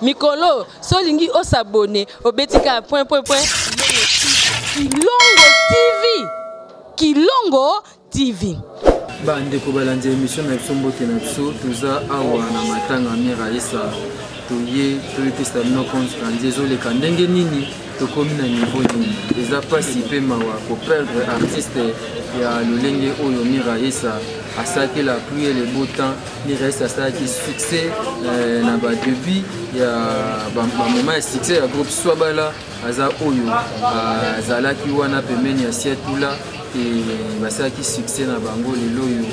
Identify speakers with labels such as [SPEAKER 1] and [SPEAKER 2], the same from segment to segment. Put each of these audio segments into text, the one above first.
[SPEAKER 1] Mikolo, solingi o s'abonner au Betika point. Kilongo TV.
[SPEAKER 2] Ndeko balandi émission na biso mbote na biso toza awa na matanga mira esa toye testa no compte kandezo le kandenge nini tokomi na niveau nini eza pasi pe mawa ko perdre artiste ya lolenge oyo mira esa asaki la pluie et le beau temps mira esa asaki succès na ba début ya ba moment ya succès ya groupe Swabala aza oyo azalaki wana pembeni ya Siatula et basaki succès na bango lelo yo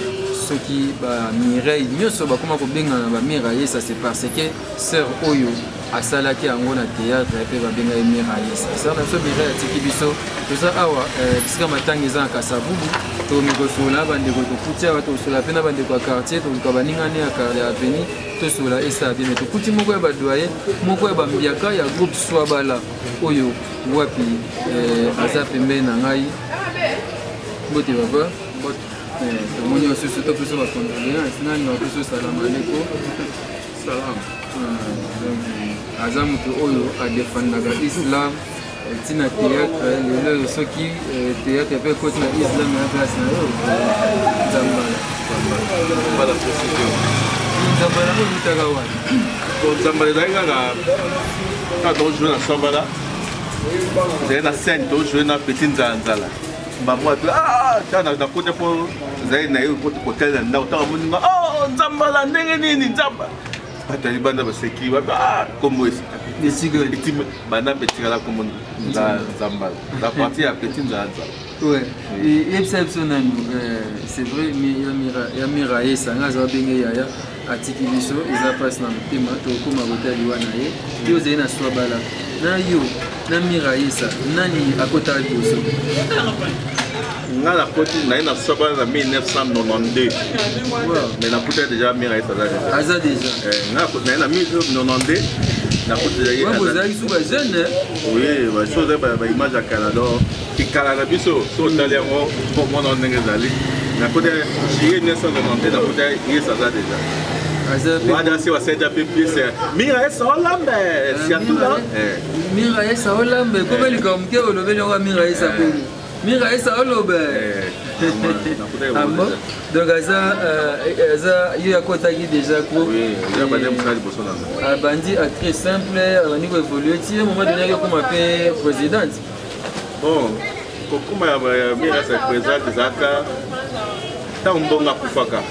[SPEAKER 2] soki ba Mireille nyonso bakoma ko benga na ba Mireille ça c'est parce que sœur oyo asalaki yango na théâtre pe ba benga Mireille ça na so Mireille tiki biso toza awa bisika matanga eza na Kasavubu to mikosola bande ko kutia bato sola pena bande ko quartier to ko baningane ya Carle Avenue to sola esa bien to kuti moko ya ba doyer moko ya ba mbiaka ya groupe Swabala oyo wapi aza pembe na ngai bote baba moni aussi surtout plus va contrôler sinon nous plus salam aleko salam donc azam to oyo a défendre la islam tina théâtre le soki théâtre pe côté na islam na place na zambala bala précision zambala ko mutagawa ko zambala dainga na donc jouer na Swabala c'est la scène to jouer na petit nzanzala maman tana na côté pour zai na yo côté hotel na utaka muninga nzambala ndenge nini nzamba batali banda baseki ba comme esi desigo petit bana petit kala comme nzambala la partie à petit nzanzala ouais et exceptionnel c'est vrai mais ya mira esa ngaza benge yaya atiki biso eza passe na mtima to koma hotel wana ye yo zai na Swabala na yo na mira esa nani akota biso nga la côté na Swabala en 1992 mais la côté déjà mira esa aza déjà nga na 1992 na côté déjà ouais vous avez sous jeune oui ba chose ba image à Canada qui Canada biso so d'aller pour mon nom ngezali na côté j'ai 1992 na côté esa déjà Wada si wasaidia pipi c'est mira esa olambe Siatula mira esa olambe comme likamke olobeli wa mira esa ko mira esa olobe donc aza yo yakotaki déjà ko bandi actrice simple abandi ko évoluer ti moment donné ko ma pe présidente bon kokuma ya mira esa présidente zaka tambonga kufaka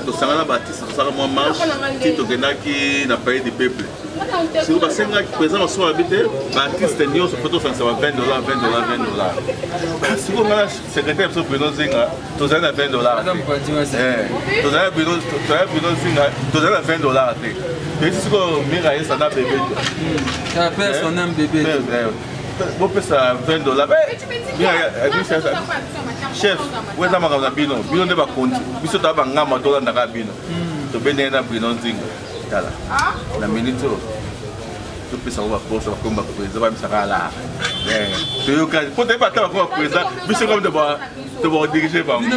[SPEAKER 2] tosangana batiste tosala mwa marche ti tokendaki na pays du peuple siko basengaki présent baso babite baartiste nyonso po tofangisa ba $20 siko ngana secrétaire biso Bruno Zinga tozali na $20 tozali Bruno Zinga tozali na $20 te pesi siko mira esa na bebe personne bebe bopesa $20 chef weza makambo na bino nde bakonzi biso toa bangama tolandaka bino tobendenge na Bruno Nzinga tala na minute oyo topesa ngo baposa bakomba président bamisaka ala toyoka po toyebi ata bakoma président biso kome tobadirige bango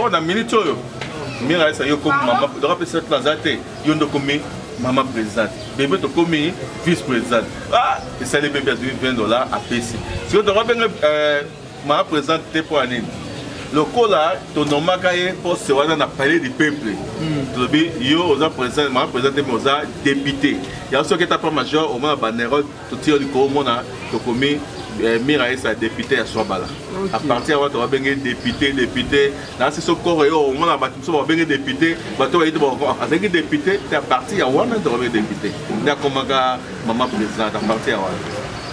[SPEAKER 2] na minute oyo mira esa yo komi mama dokapesa tolaza te yo nde komi mama présidente bébé to komi vice présidente et ça les bébés à $20 à PC si on doit bien mama présidente pour année le cola to nomakaye pour se wana na palais du peuple to bi yo oza président mama présidente mais oza député ya so que ta pas major au moins banero to tire du ko mona to komi mira esa député à Swabala à partir de va bien député là c'est ce corps au moins ba so va bien député ba to yidi ba avec député à partir ya wana to va député na komaka maman présidente à partir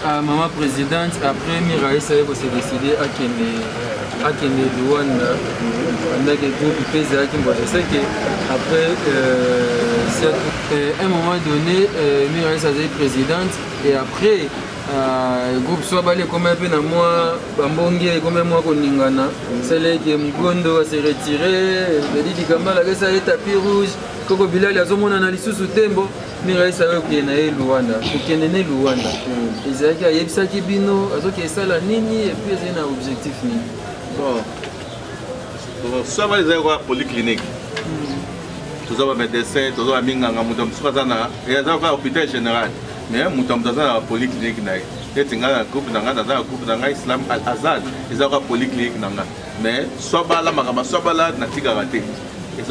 [SPEAKER 2] ya maman présidente après mira esa ko se décider à Kenya Luanda pendant que groupe pesa qui moi je sais que après un moment donné mira esa est présidente et après groupe Swabala comme un peu na moi bambongi comme moi koningana c'est là que Mugondo s'est retiré Didi Kambala que ça est tapis rouge Koko Bilal azomona na lisusu tembo mira esa ko na Luanda kokene Luanda ezaki ayebisaki bino azoki esala nini et puis c'est un objectif ni bon Swabala est une polyclinique
[SPEAKER 3] tous les médecins, tous les minganga, il y a un hôpital général, mais il y a une polyclinique. Il y a un groupe Islam Al-Azad, il y a une polyclinique. Mais soit là, soit là, il y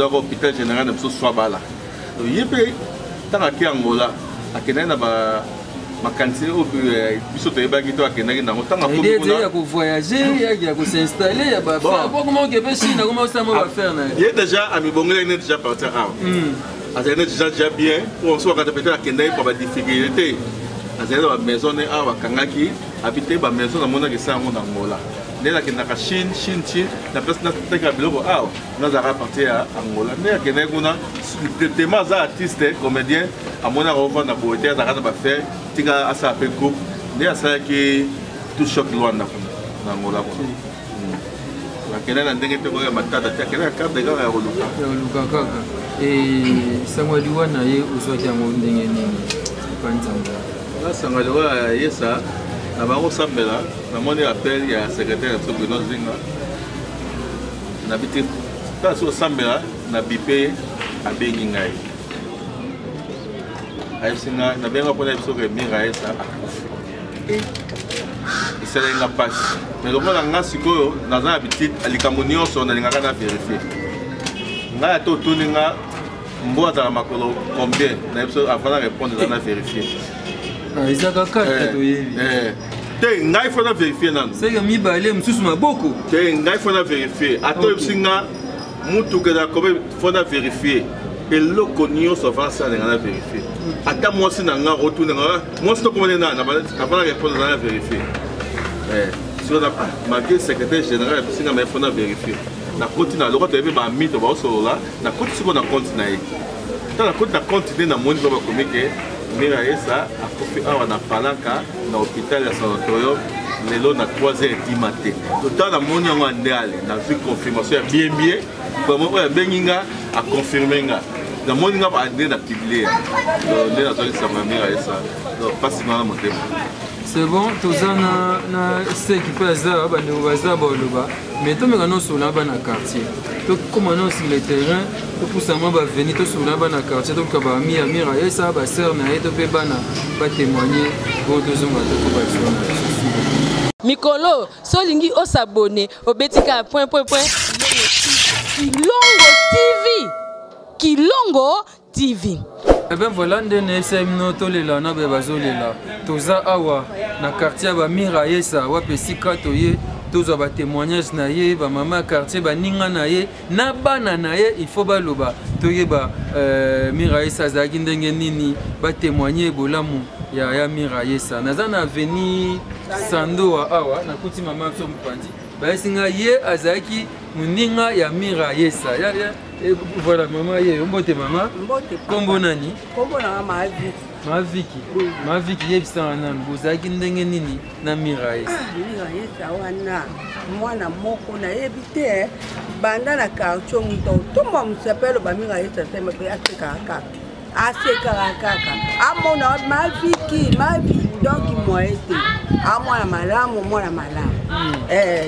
[SPEAKER 3] a un hôpital général, soit là. Il y a un Angola, il y a ma quantité au biso to yeba kito akendaki nango tanga
[SPEAKER 2] ko ya ko voyager ya ko s'installer ya ba faire comment que pe Chine comment ça va faire na
[SPEAKER 3] il est déjà ami bongela il est déjà parti à azana déjà bien pour soit quand peut-être akendaki pour ba difficulté azana ba maison ne awa kangaki habiter ba maison na mona ke sa ngo Angola ne la kendaka Chine la place na teka biloko awa na za parti à Angola ne akendaki kuna tellement za artiste comédien amona rova na beauté za kana ba faire tika asa pe groupe ne asa ki tout choc Luanda na Angola ko la kena na ndenge te ko ya matata te kena carte de gare ya
[SPEAKER 2] luka kaka sangwa liwana ye uzwaki yango ndenge nini panzanga
[SPEAKER 3] la sangwa liwana yesa na bango sambela na moni appel ya secrétaire de Bruno Zinga na biti ta so sambela na bipé abengi ngai ayisinga na benga pona biso ke mira esa iselenga passe mais le moment nga sikoyo naza habitude alikambo nyonso na lingaka na vérifier nga to tuninga mbo atala makolo combien na biso avant de répondre na vérifier
[SPEAKER 2] izaka carte to yebi
[SPEAKER 3] te ngai faut na vérifier nan
[SPEAKER 2] c'est que mi balé mususu maboko
[SPEAKER 3] te ngai faut na vérifier ato bisinga mutu ke da kobe faut na vérifier et le connu se va ça à vérifier. Attends moi si n'anga retourne moi si tu connais na avant la réponse à vérifier. Sur la malgré secrétaire général si na mais faut na vérifier. Na continue le retour de ba mythe ba so là na continue si on a continué. Tant la continue na continuer na moni ba comme que mira esa a coupé awa na palaka na hôpital ya sanatorium lelo na 3h du matin. Autant na moni ngo andale na vu confirmation bien vraiment ouais benginga a confirmer nga na moni nga ba ande na publier donc na zoli sama mira esa donc pas si mal monter.
[SPEAKER 2] C'est bon, tout ça na ce qui peut ça ba de baza ba loba mais to menga no sona ba na quartier to comment non sur le terrain to pour ça ba venir to sona ba na quartier donc ba mira esa ba sœur na eto pe bana ba témoigner pour deux hommes to ba sona
[SPEAKER 1] Mikolo solingi o s'abonner au betika point Kilongo TV.
[SPEAKER 2] Eh bien voilà, nous sommes tous les là, tous awa na quartier ba mira yesa wa pesika toye tous ba témoignages na ye ba mama quartier ba ninga na ye na bana na ye il faut ba loba toye ba mira yesa za kindenge nini ba témoigner bolamu ya mira yesa nazana veni sando awa na kuti mama so mpandi ba singa ye azaki muninga ya mira yesa ya voilà maman ye mbote mama kombo nani
[SPEAKER 4] kombo na
[SPEAKER 2] Maviki yebisa na bozaki ndenge nini na mira yesa
[SPEAKER 4] wana mwana moko na yebite banda na quartier muto tumba musapelo ba mira yesa sema pe aseka kaka amona Maviki donc moete amwana malamu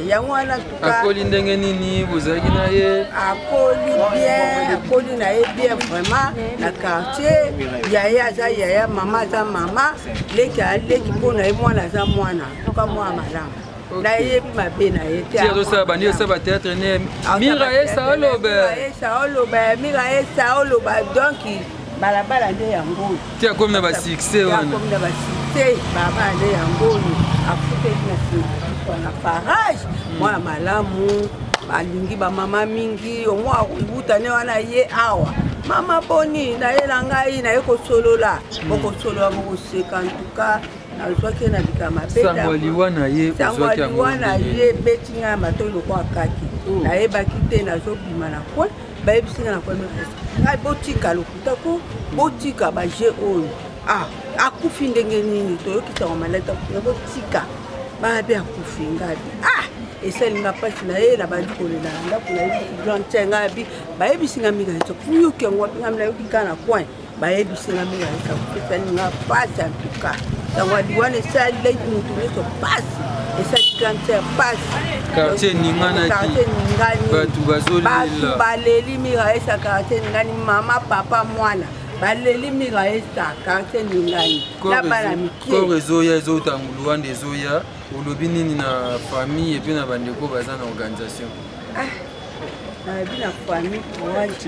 [SPEAKER 4] ya mwana tuka
[SPEAKER 2] akoli ndenge nini bozaki na ye
[SPEAKER 4] akoli na ye bien vraiment na quartier yaya za yaya mama za mama leki pona ye mwana za mwana tuka mwana malamu na ye mabe na ye
[SPEAKER 2] tiazo sa bani sa ba théâtre ne mira yesa oloba
[SPEAKER 4] donc balabala nde yango
[SPEAKER 2] tia comme na ba succès wana
[SPEAKER 4] comme na ba succès baba nde yango afute na farage mwana malamu alingi ba mama mingi omwa kubutane wana ye awa mama boni na ye na ngai na ye kosolola bokosolola bokoseka ntuka nazwaki na bikama
[SPEAKER 2] sangwaliwana
[SPEAKER 4] ye betinga matolo kwa kaki na ye bakite nazobima na kwa bayebisinga na kwa ngai botika lokuta ko botika baje oyo akufi ndenge nini toyokisaka maleta botika babe akufi ngabi esalinga pasi na ye na bandi kolela ndako na ye blanche ngabi bayebisinga minga yeso kuyuki yango wapinga mina yoki kana coin bayebisinga minga yeso esalinga pasi antuka yango adiwana esali mutu nyonso pasi esali cancer pasi
[SPEAKER 2] quartier Ningana
[SPEAKER 4] quartier Ningani
[SPEAKER 2] batu bazolela
[SPEAKER 4] baleli Miraesa quartier Ningani mama papa mwana baleli Miraesa quartier Ningani na bana mike
[SPEAKER 2] ko rezoya ezotangulu ande zoya olobi nini na famille et puis na bandeko baza na organisation
[SPEAKER 4] na famille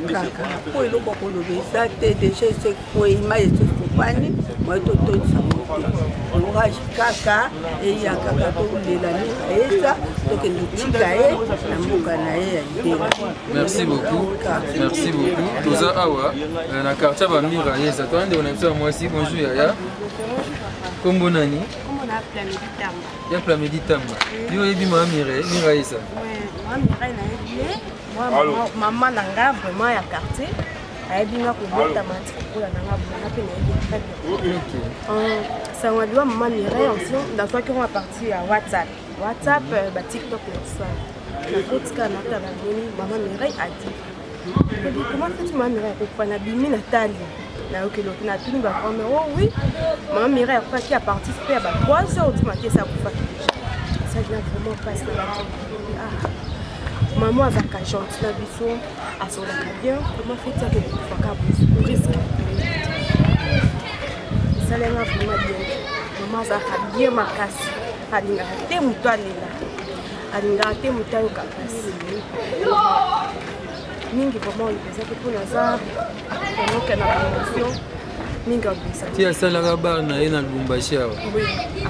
[SPEAKER 4] kaka po eloko kolobi eza te déjà c'est ko image tofani moi totondisa courage kaka eya kaka tokolela Miraesa tokende tika ye na mboka na ye ya libela.
[SPEAKER 2] Merci beaucoup toza awa na quartier ba Miraesa toande on a besoin moi aussi bonjour yaya kombo nani ya Plamedi Tamba yo ebi ma Miraesa
[SPEAKER 5] maman nanga vraiment ya quartier ayebinga kobota matikola nanga bona pe na yebi très bien sango liwa maman Miraesa dans soit qu'on a parti à WhatsApp ba TikTok et ça la kotika na ta bani maman Miraesa a dit comment fais-tu maman Miraesa pour prendre bimi na tali na okelo na tuni ba prendre oh oui maman Miraesa qui a participé à 3 heures du matin ça pour faire ça vient vraiment passer là. Maman a ka gentil na biso asolaka bien comment fait-tu que tu faka risque ça lenga vraiment bien maman a ka bien makasi alinga te mutu alela alinga te mutu ayoka pasi mingi vraiment olipesa ke mpona aza onoke na promotion mingi olipesa
[SPEAKER 2] ti asalaka bar na ye na Lubumbashi awa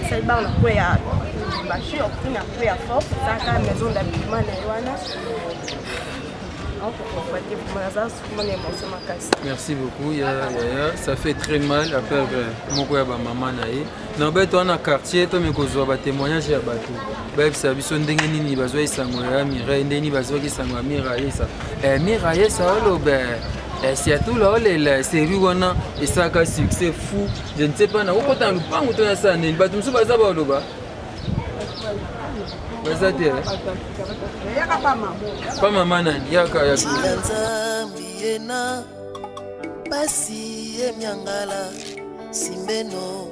[SPEAKER 5] asali bar na po ya Lubumbashi okuna po ya force ezaka maison d'habillement na ye wana.
[SPEAKER 2] Merci beaucoup, ça fait très mal à faire mon maman naïe. Non, ben toi dans quartier, toi me cause ba témoignage ya bato. Ben ça biso ndenge nini bazo isangoya Miraesa ndeni bazo ki sangwa Miraesa. Miraesa olo ben c'est tout là les séries wana et ça a succès fou. Je ne sais pas na ko tan lupango to na sana ni bato mso baza ba oloba. Bazate pas maman nani yaka ya
[SPEAKER 6] Nzambiena basi emyangala simbeno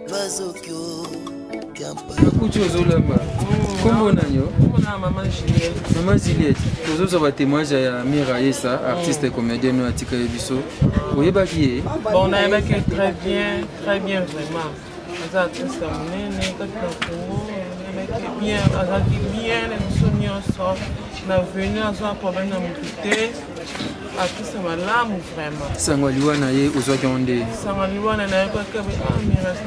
[SPEAKER 6] lwazokyo kampa
[SPEAKER 2] kuchu ozolamba kombo nanyo maman Juliette tozoza ba témoignage ya Miraesa artiste et comédienne atika yebiso oyebaki ye
[SPEAKER 7] bon on a aimé très bien vraiment ça artiste monene katika bien, bien, les soignants sont venus à un problème à m'écouter. À tout ça, là, vraiment.
[SPEAKER 2] Sangwaliwana ye uzwaki onde.
[SPEAKER 7] Sangwaliwana na yako kabe Miraesa.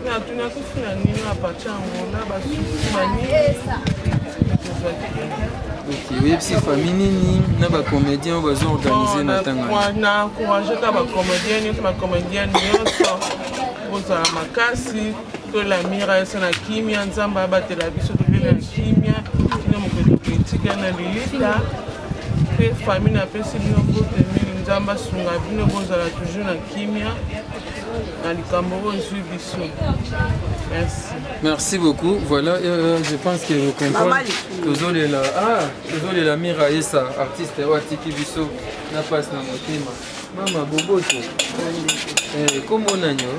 [SPEAKER 7] Na tuna kufuna nini apacha ngona basu mani.
[SPEAKER 2] OK, oui, si famille nini na ba comédien bazo organiser na tanga.
[SPEAKER 7] Na encourager ta ba comédien nyonso. Oza makasi que la Miraesa na kimia nzamba batela biso to la kimia ina moketo politique na lilita pe famille na pesi bino bote mingi nzamba sunga bino bozala toujours na kimia na likambo ozwi biso.
[SPEAKER 2] Merci beaucoup. Voilà, je pense que vous comprenez. Désolé la Miraesa artiste watiki biso na passe na motema. Mama boboto. Comment nanyo?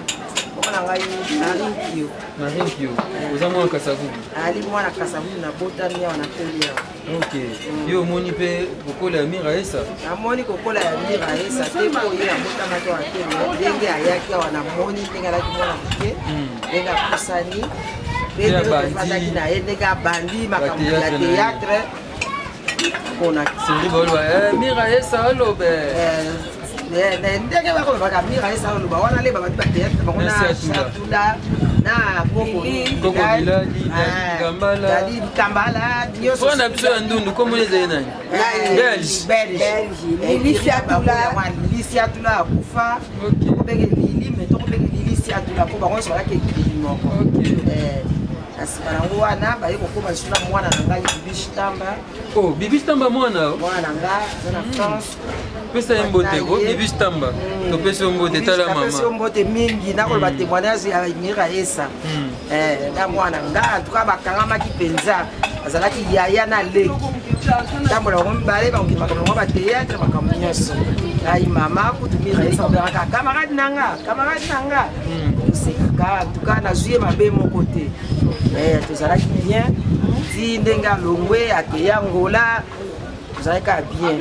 [SPEAKER 2] Na rinkio. Oza mwana Kasavubu.
[SPEAKER 8] Ali mwana Kasavubu na botani ya wanatelia.
[SPEAKER 2] OK. Yo moni pe kokola ya Miraesa.
[SPEAKER 8] Amoni kokola ya Miraesa te ko ye ya botama to atelia. Ndenge ayaki wana moni ndenge la kimona mke. Ndenge kusani. Ndenge bandi na ndenge bandi makambo ya théâtre. Kona
[SPEAKER 2] Siri bolwa Miraesa olobe.
[SPEAKER 8] Ndenge bako baka Miraesa oloba wana le baba théâtre bakona Chatula na Koko
[SPEAKER 2] Bilali Gambala
[SPEAKER 8] Dadi Kambala nyoso
[SPEAKER 2] bona biso ya ndundu komo leze nani Belge
[SPEAKER 8] Lisi Atula akufa tokobenge lili me tokobenge Lisi Atula po bango sola ke lili moko asima nango wana baye kokoma suna mwana na ngai Bibi Tamba.
[SPEAKER 2] Oh Bibi Tamba mwana
[SPEAKER 8] nga na France
[SPEAKER 2] pesa mbote ko Bibi Tamba to pesa mbote tala mama
[SPEAKER 8] pesa mbote mingi na ko ba témoignage ya Miraesa na mwana nga tuka bakanga ki penza azalaki yaya na leki tambola ngombale ba ngibaka ngo ba théâtre bakamnyoso ai mama kutu Miraesa ba camarade nanga sekaka tuka na juillet mabe mon côté tozalaki bien Kadi ndenge alongwe akeya ngola tozalaka bien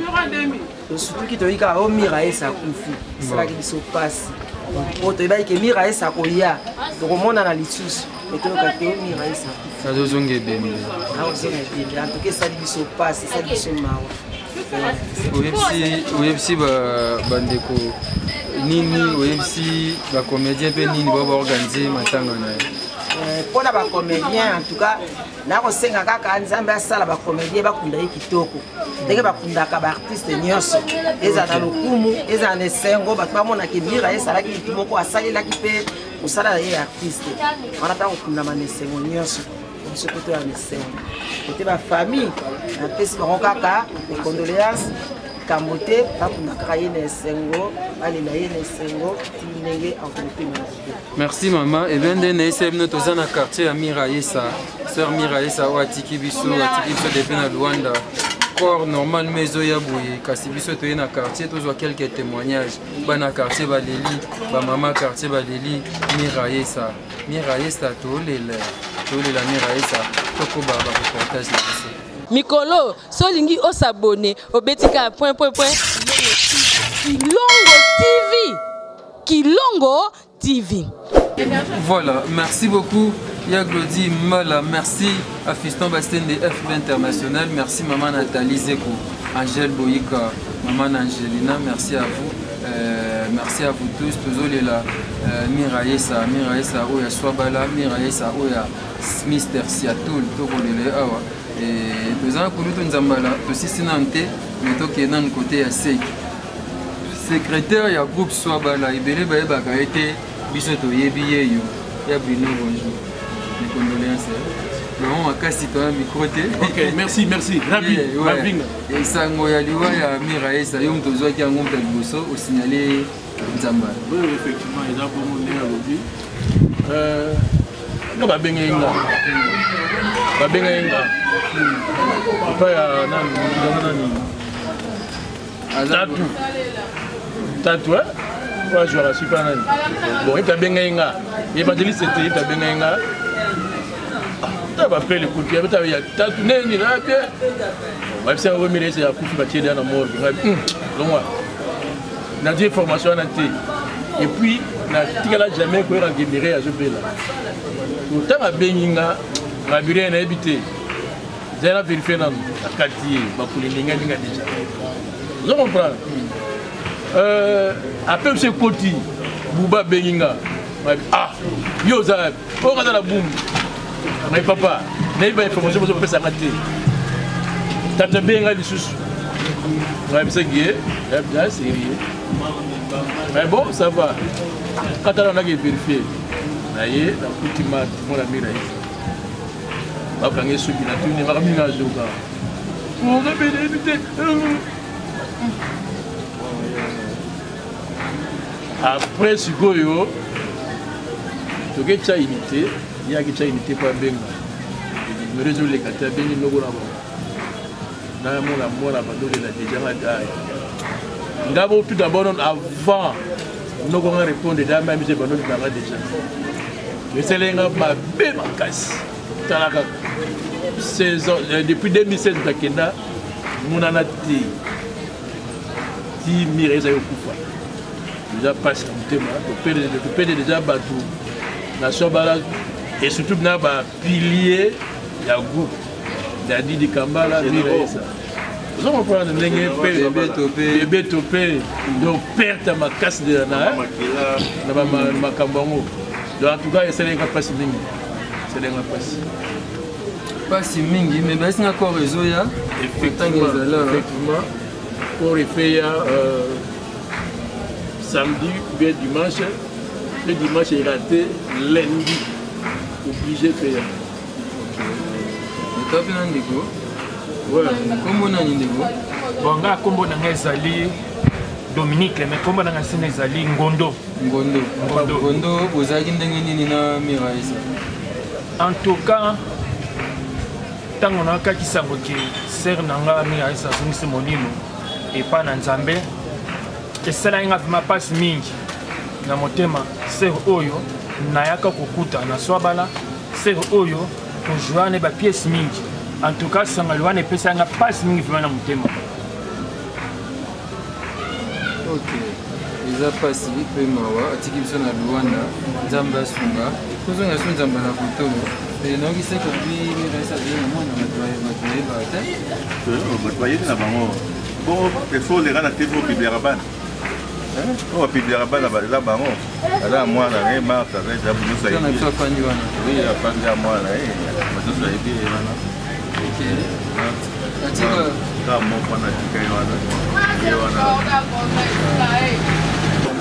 [SPEAKER 8] surtout ki toyika o Miraesa kufi esalaki biso pasi po toyebaki ke Miraesa koya tokomona na lisusu etoyoka te o Miraesa kufi
[SPEAKER 2] azozonga ebembe
[SPEAKER 8] azozonga ebembe antuka esali biso pasi esali biso mawa
[SPEAKER 2] oyebisi bandeko nini oyebisi bacomédien mpe nini baorganize matanga na ye
[SPEAKER 8] mpona bacomédien en tout cas nakosenga kaka nzambe asala bacomédien bakunda ye kitoko ndenge bakundaka baartiste nyonso eza na lokumu eza na esengo bato bamonaki Mira esalaki litu moko asalelaki mpe mosala na ye artiste wana mpe akokundama na esengo nyonso biso koto ya esengo kote bafamille napesi bango kaka econdoléance kambo te bakunda kaka ye na esengo balela ye na esengo ti ndenge akoopema.
[SPEAKER 2] Merci maman. Et bien nde ese bino toza na quartier ya Miraesa sœur Miraesa oyo atiki biso depuis na Luanda corps normal mais oyo ya boye kasi biso toye na quartier tozwa quelques témoignages bana quartier baleli bamama quartier baleli Miraesa tolela Miraesa tokoba bareportage na biso
[SPEAKER 1] mikolo solingi osabone obetika point Kilongo TV.
[SPEAKER 2] Voilà, merci beaucoup Yaglodi Mala, merci à Fiston Bastien de FB International, merci maman Nathalie Zeko, Angèle Boyika, maman Angelina, merci à vous tous, tous là, Miraesa Oya Swabala, Miraesa Oya Mister Siatoul, Tokolele Awa, et tous en Kouloutou Nzambala, aussi Sinante, mais toki dans le côté à Sek. Secrétaire ya groupe Swabala ibele baye bakaete biso toyebi yeyo ya bino bonjour mes condoléances non makasi to micro te.
[SPEAKER 9] OK, merci ravi
[SPEAKER 2] et sango ya liwa ya Miraesa yo mtozwa ki yango mpe liboso au signaler Nzamba.
[SPEAKER 9] Oui effectivement il a beaucoup de lobby nga babenga pa ya nani Tatu, moi je ne suis pas là. Bon, il t'a bien gagné. Il m'a dit que c'était il t'a bien gagné. Tu as appelé le coup de pied, tu as tatu, il a bien. On va essayer de remettre ça à coup de pied dans la mort. On a dit information à Nantes. Et puis, on a dit jamais qu'on a guéri à ce pays-là. Autant à Beninga, on a bien habité. J'ai vérifié dans le quartier, pour les Ninga déjà. Vous comprenez? Après M. Koti, Bouba Beninga, yo za, on a la boum. Mais papa, n'ayez pas information pour se s'arrêter. T'as bien un sous. Ouais, c'est gué, c'est sérieux. Mais bon, ça va. Quand on a vérifié, d'ailleurs, la petite mat, mon ami là. On va gagner ce qui n'a tenu, on va gagner un jour. On va bénéficier. Après ce que tu as imité, il y a qui imité par Benga. Je me résoudre les cartes, Benga no gona. Na mon la badole la déjà madai. Ngabo tout d'abord avant no gona répondre dans même je badole na déjà. Je sais lenga ba be makasi. Talaka 16 ans depuis 2016 takenda munana ti Miraesa yokufa. Déjà passe un thème, tu peux déjà battre la Swabala et surtout na ba pilier ya groupe d'Adi di Kambala Miraesa. Vous comprenez le bébé topé donc perte ma casse de na ma kambango. Donc en tout cas c'est un passe mingi. C'est un
[SPEAKER 2] passe mingi mais ben c'est encore réseau ya
[SPEAKER 9] effectivement pour faire samedi ou bien dimanche, le dimanche est raté, lundi, obligé de faire.
[SPEAKER 2] Tu as fait un dégo?
[SPEAKER 9] Ouais.
[SPEAKER 2] Comment on a un dégo?
[SPEAKER 10] Bon, là, comme on a Zali Dominique, mais comme on a Zali Ngondo,
[SPEAKER 2] vous avez dit na Miraesa.
[SPEAKER 10] En tout cas, tant on a qui s'amoque, sert nanga Miraesa, c'est mon nom, et pas Nzambe. Et cela ma passe mingi na motema ser oyo nayaka kokuta na Swabala ser oyo kojoane ba pièce mingi En tout cas, Sangalouane et Pessanga passe mingi vraiment dans mon thème.
[SPEAKER 2] Ok. Eza pasi pe mawa atiki biso na Luanda nzambe asunga kozonga so nzambe na kutolo et donc c'est que lui reste bien moi na matwaye
[SPEAKER 3] batwaye na bango bon il faut les rendre TV au Bibliraban au Bibliraban là bango là moi na Martha là déjà vous savez
[SPEAKER 2] on a pas fandi wana
[SPEAKER 3] oui a fandi à moi là vous savez bien là
[SPEAKER 2] ok atika
[SPEAKER 3] kama pana tikai wana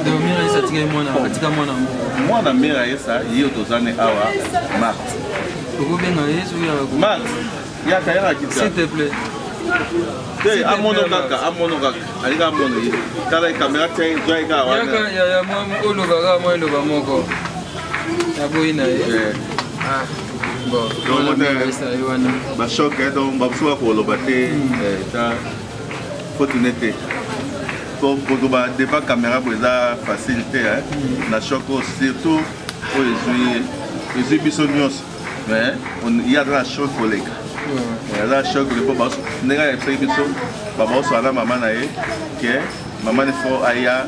[SPEAKER 2] Mira esa tika mwana
[SPEAKER 3] mira esa hiyo tozane awa Mart.
[SPEAKER 2] Ukubenga Yesu ya
[SPEAKER 3] Mart. Ya kaya kitsa.
[SPEAKER 2] S'il te plaît.
[SPEAKER 3] Te amono kaka. Alika amono yi. Kala kamera tei joy ka wana.
[SPEAKER 2] Ya mwa olo ba moko. Ya boina ye. Ah. Bon.
[SPEAKER 3] Donc esa wana. Ba choc donc ba buwa ko lo bate ta fortunité. Pour des caméras pour la facilité na choc surtout pour les bisognos mais il y a de la choc collègue il y a la choc le papa nega ya psiki biso baba so ala maman na ye que maman il faut aya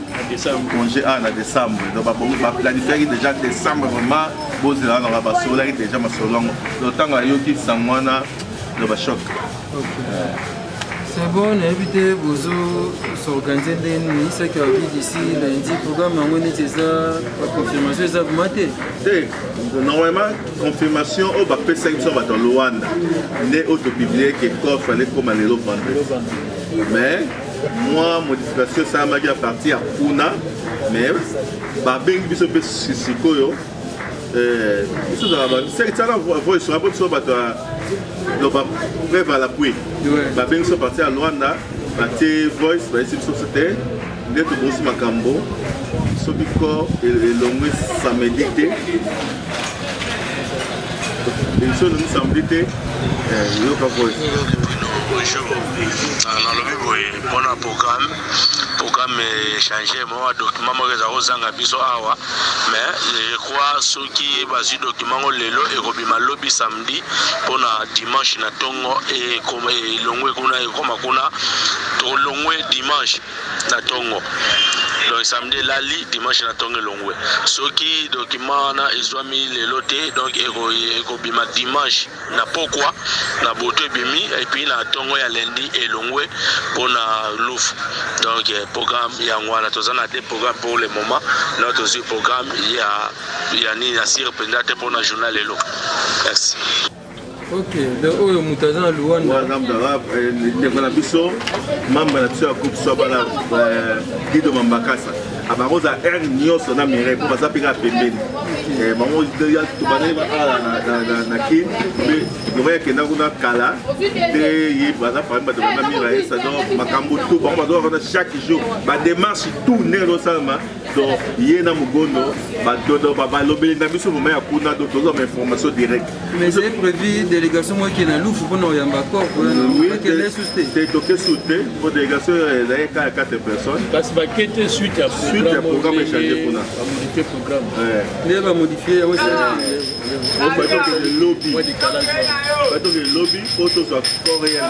[SPEAKER 3] congé en décembre donc ba planifier déjà décembre vraiment bozela na ba sola déjà ma solongo le temps ayo ki samwana de ba choc.
[SPEAKER 2] C'est bon, on a évité de s'organiser ce qui a vu d'ici lundi. Programme, on a dit ça, la confirmation, ça vous matez.
[SPEAKER 3] Normalement, confirmation, on va faire ça dans Luanda. Il est autopublié que le fallait comme aller le vendre. Mais, moi, modification, ça m'a dit à partir à Puna. Mais, Babeng, il faut que c'est ça la voix sur un peu de ça donc bref à l'appui babeng sont partis à Luanda bati voice ba ici société d'être aussi makambo sobiko et l'ongwe samedité et so nous samedité loka voice.
[SPEAKER 11] Bonjour, nalobi boye mpona programme changé moi document moko eza kozanga biso awa mais je crois soki bazwi document ngo lelo ekobima lobi samedi mpona dimanche na ntongo elongwe kuna ekoma kuna tolongwe dimanche na ntongo donc samedi lali dimanche na ntongo elongwe soki document wana ezwami lelo te donc ekobima dimanche na pokwa na boto ebimi epuis na ntongo ya lundi elongwe mpona lufu donc programme yango wana toza na te programme pour le moment na tozwi programme ya nini ya sire mpenza te mpona journal lelo. Merci.
[SPEAKER 2] Ok, donc oyo moto aza na Luanda
[SPEAKER 3] ndeko na biso mamba na biso ya groupe swabala Guido Mambakasa abakoza aire nyonso na mire mpo baza mpeka pembeni bango tobandeli baala na kin mpe loko yakenda kuna kala te ye baza parmi bato bana mire esa donc makambo tout bango bazokakona chaque jour badémarche tout ndenge ezosalama donc ye na mogondo balobeli na biso moma ya kuna donc tozwa information directe.
[SPEAKER 2] Mais c'est prévu délégation moi qui est dans l'ouf pour nous yamba corps
[SPEAKER 3] oui c'est toqué souté pour délégation là il y a 4 personnes
[SPEAKER 9] parce que quête suite à
[SPEAKER 3] programme échangé pour nous
[SPEAKER 9] modifier programme
[SPEAKER 2] il va modifier oui
[SPEAKER 3] on va donc le lobby va donc le lobby pour tous coréen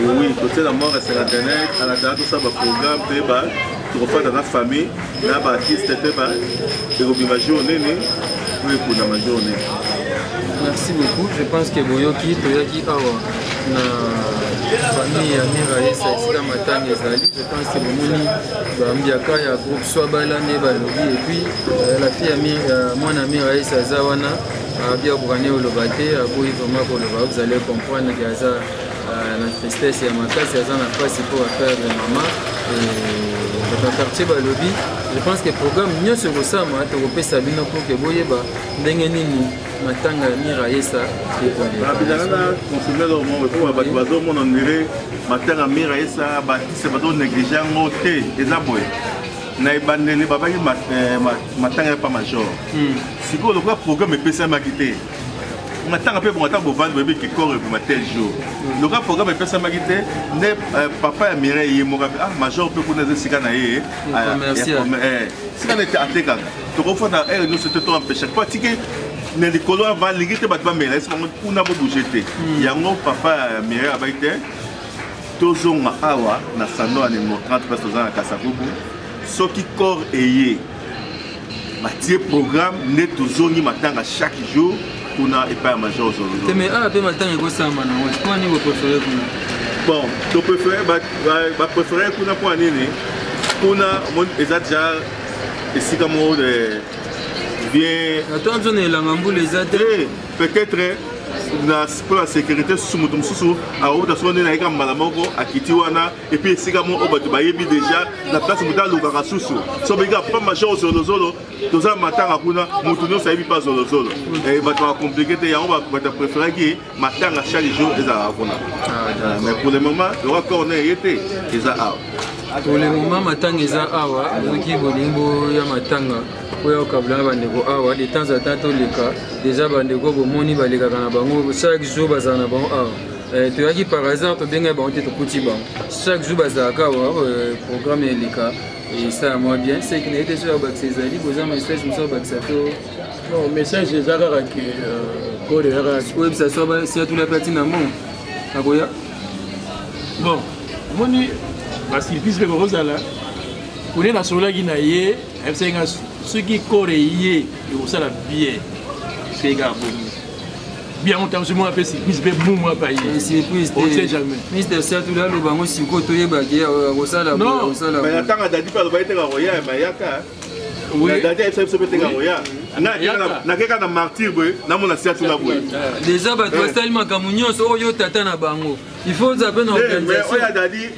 [SPEAKER 3] oui côté la mort c'est l'internet à la date tout ça va programme débat pour faire dans la famille là bah artiste débat et au journée oui pour la journée.
[SPEAKER 2] Merci beaucoup. Je pense que Boyoki Toyaki Awa na famille ya Mira Esa esika matanga ezali. Je pense que Bomoni Bambiaka ya groupe Swabala ne balobi et puis la fille ya mwana Mira Esa Zawana a bien brûlé au lobate a boui vraiment pour le vous allez comprendre que ça la tristesse ya makasi ça n'a pas si pour faire de maman et dans le quartier balobi. Je pense que le programme mieux se ressemble à Topé Sabino pour que Boyeba Dengenini Matanga Mira Esa et
[SPEAKER 3] confirmer le moment pour Bazo mon honoré Matanga Mira Esa Baptiste Bazo négligent moté et Zaboy Naibandeli Babaki Matanga pas major. Si vous le programme est PC Makité matanga pe bon attendre vendre bébé qui corps pour tel jour le grand programme pesa magité ne papa ya Mireille moka ah major pe kuna zesika na ye merci si on était ateka to ko na nous c'était to empêcher pas ticket ne likolo va ligité ba mela est kuna bo bouger yango papa Mireille abaité tozonga awa na sano ani mo 30 personnes na Kasavubu soki corps eye Mathieu programme ne tozongi matanga chaque jour pour na pas major zolo
[SPEAKER 2] mais ah pe matanga ko sama na moi quoi ni vous préférez
[SPEAKER 3] bon tu préfères ba préférer kuna pour nini kuna mon déjà ici comme bien
[SPEAKER 2] attends on est la mambo les
[SPEAKER 3] peut-être pour la sécurité sous mon sous à haut de son nez comme malamoko à Kitiwana et puis c'est comme au bas de déjà la place où dans le Kasusu so bega pas major sur le zolo tous les matins à kuna mutuno ça pas sur le zolo et va être compliqué et on va préférer que matin à chaque jour les à kuna mais pour le moment le record n'est été ils a
[SPEAKER 2] pour le moment matanga eza awa qui bolingo ya matanga oyo kabla bandeko awa de temps à temps leka déjà bandeko bomoni baleka kana bango chaque jour bazana na bango awa to yaki par hasard to benga bango te to kuti bango chaque jour bazaka awa programme leka et ça moi bien c'est que n'était sur Baxezali boza message sur Baxato
[SPEAKER 9] non message ezaka que code era
[SPEAKER 2] oui ça soit c'est tout la platine bon akoya
[SPEAKER 9] bon moni parce qu'il puisse le rosala on est dans cela qui n'a yé ceux qui corrigent et ça la bien c'est gars bien on t'a moi appelé c'est plus bon moi pas
[SPEAKER 2] c'est plus
[SPEAKER 9] on sait jamais
[SPEAKER 2] Mister Satou là le bango si ko toye bagué rosala rosala
[SPEAKER 3] mais attends dadi pas le baité la roya mayaka oui dadi ça se peut être roya na keka na martyr boy na mona sia tout la boy
[SPEAKER 2] déjà ba to style makamunyo so oyo tata na bango il faut zaber na organisation
[SPEAKER 3] mais oya dadi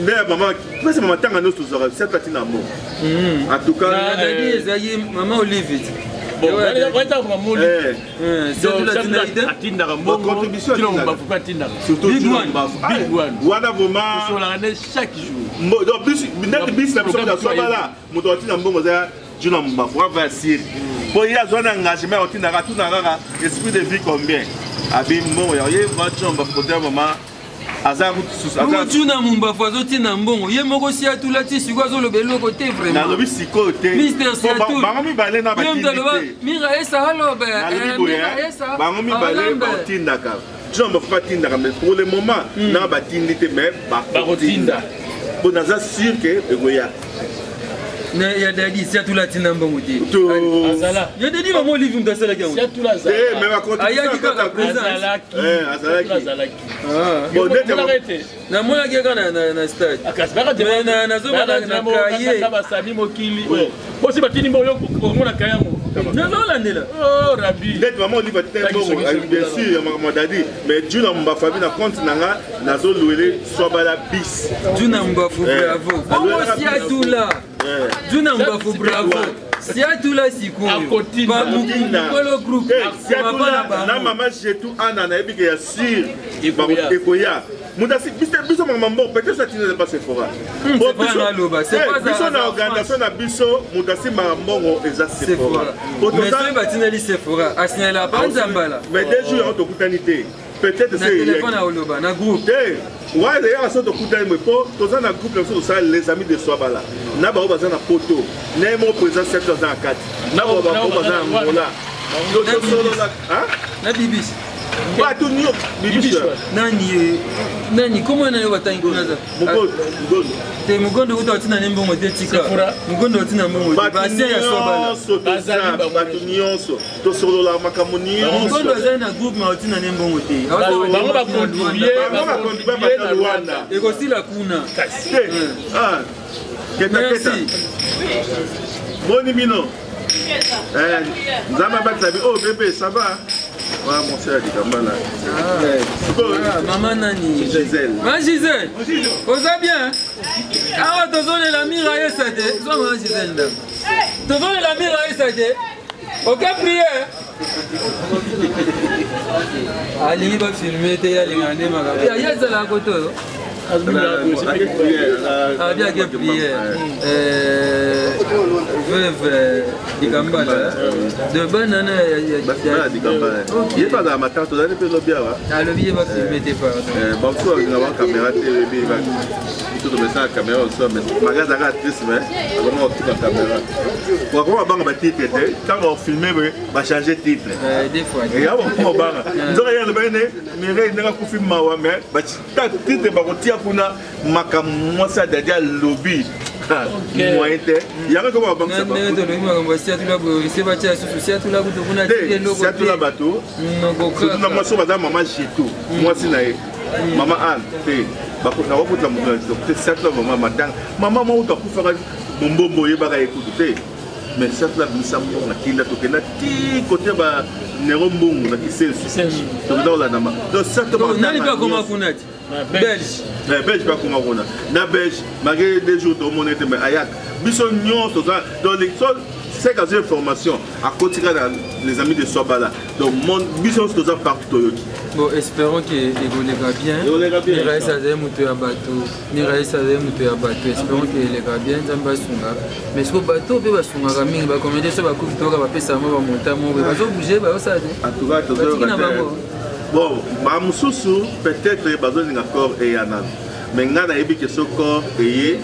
[SPEAKER 3] mais maman c'est maman tanga nous tous cette partie na mo en tout cas
[SPEAKER 2] dadi ezayi maman Olivier
[SPEAKER 9] bon on est en moli
[SPEAKER 2] c'est la finalité
[SPEAKER 9] atinda mbongo
[SPEAKER 3] contribution
[SPEAKER 9] tu n'as pas atinda
[SPEAKER 3] surtout
[SPEAKER 9] big one
[SPEAKER 3] wana vraiment
[SPEAKER 9] sur la année chaque jour
[SPEAKER 3] donc bis la personne soit là mon doit atinda mbongo za juna mbafu va sir pour y a zone engagement atinda tout na rara esprit de vie combien abi mbongo ya ye va chomba côté maman
[SPEAKER 2] tuna mumbafu azotina mbongo ye moko si atula ti siko azolobela eloko te
[SPEAKER 3] vraiment
[SPEAKER 2] Mister Satou
[SPEAKER 3] bango mibale na batindi
[SPEAKER 2] mira esa alobe
[SPEAKER 3] bango mibale batindaka jomba fa tindaka mais pour le moment na batindi te mais bakotinda bon naza sûr que egoya
[SPEAKER 2] na ya dadi si atula tina mbongo te azala ya dadi maman Olivier mtasala ki
[SPEAKER 9] si atula azala
[SPEAKER 3] mais va continuer
[SPEAKER 2] ayaki kaka présence
[SPEAKER 3] azalaki
[SPEAKER 2] bon nete na mona keka na stade mais na zoma na kaye
[SPEAKER 9] na basami mokili bosi batini mboyo komona kayamo
[SPEAKER 2] nazolandela
[SPEAKER 9] oh rabi
[SPEAKER 3] net maman Olivier tembo bien sûr maman dadi mais juna mbafu na compte nanga nazoluele swabala bis
[SPEAKER 2] juna mbafu bravo bongo si atula juna mbafu bravo si atula sikoyo bamukolo groupe
[SPEAKER 3] na mama jetu ana na ebike ya sur ekoya mudasi biso mamambo peut-être ça n'est pas Sephora biso na organisation na biso mudasi mamambongo eza Sephora
[SPEAKER 2] mais soki batineli Sephora asinela banzambala
[SPEAKER 3] mais deux jours tokutani te peut-être c'est
[SPEAKER 2] téléphone à oloba na groupe
[SPEAKER 3] ouais d'ailleurs ça tokutani mais po toza na groupe so ça les amis de Swabala na ba baza na poto na mo présent 7 ans à 4 na ba baza na ngola
[SPEAKER 2] na bibis
[SPEAKER 3] watu nyo bibis
[SPEAKER 2] nani comment na watangi kunaza mugondo utatina nembongo te tika mugondo utina mbongo basi ya Swabala
[SPEAKER 3] batu nyonso to solo la makamoni
[SPEAKER 2] mugondo za na groupe ma utina nembongo te
[SPEAKER 9] bango ba contribuer
[SPEAKER 3] na Rwanda
[SPEAKER 2] ekosila kuna
[SPEAKER 3] keta boni mino nzamba batsabi oh bébé ça va ouais mon frère dit Kambala
[SPEAKER 2] maman nani
[SPEAKER 3] Gisèle
[SPEAKER 2] ma Gisèle oza bien awa tozone la mira yesa te so ma Gisèle nda tozone la mira yesa te ok prière alingi bafilme te yalinga nde makambo ya ezala koto bien que prière. Veuve Dikambala. De banane.
[SPEAKER 3] Il n'est pas dans ma tante, vous avez fait le bien.
[SPEAKER 2] Ah, le billet va filmer pas.
[SPEAKER 3] Bon, soit on a une caméra télé, tout le message caméra aussi, mais magasin actrice, mais vraiment on la caméra. Pour comment on va titre, quand on filme, on va changer de titre.
[SPEAKER 2] Des fois.
[SPEAKER 3] Et là on va voir. Nous avons le bien, mais il y a un coup film mawa, mais titre par contre, il y a moi ça déjà lobby. Il y a comment on va faire.
[SPEAKER 2] C'est tout là
[SPEAKER 3] bateau. Moi sur madame maman Chito. Moi c'est naïe. Maman Anne, na wakuta muto c'est là maman madame. Maman moi tu peux faire bombombo yeba écouter. Mais c'est là bisa mbonga kinda to kena ti côté ba nero mbongo na kisensu. Donc dans la nama. Donc c'est là
[SPEAKER 2] nani pas comment kunati. Belge.
[SPEAKER 3] Belge pas comment on a. Na Belge, malgré des jours de mon été mais ayak. Biso nyon to ça dans les c'est quand j'ai formation à côté les amis de Sobala. Donc mon biso to ça partout.
[SPEAKER 2] Bon, espérons qu'il évoluera bien. Miraï Sadé Moutou à bateau. Miraï Sadé Moutou à bateau. Espérons qu'il évoluera bien. Zamba Sunga. Mais ce bateau peut pas Sunga Raming. Va commander sur la coupe d'or. Va passer à moi. Va monter à moi. Va bouger. Va au Sadé.
[SPEAKER 3] En tout cas, bon, Mamoussou peut-être il y a besoin d'un accord et un an. Mais il y a que ce corps est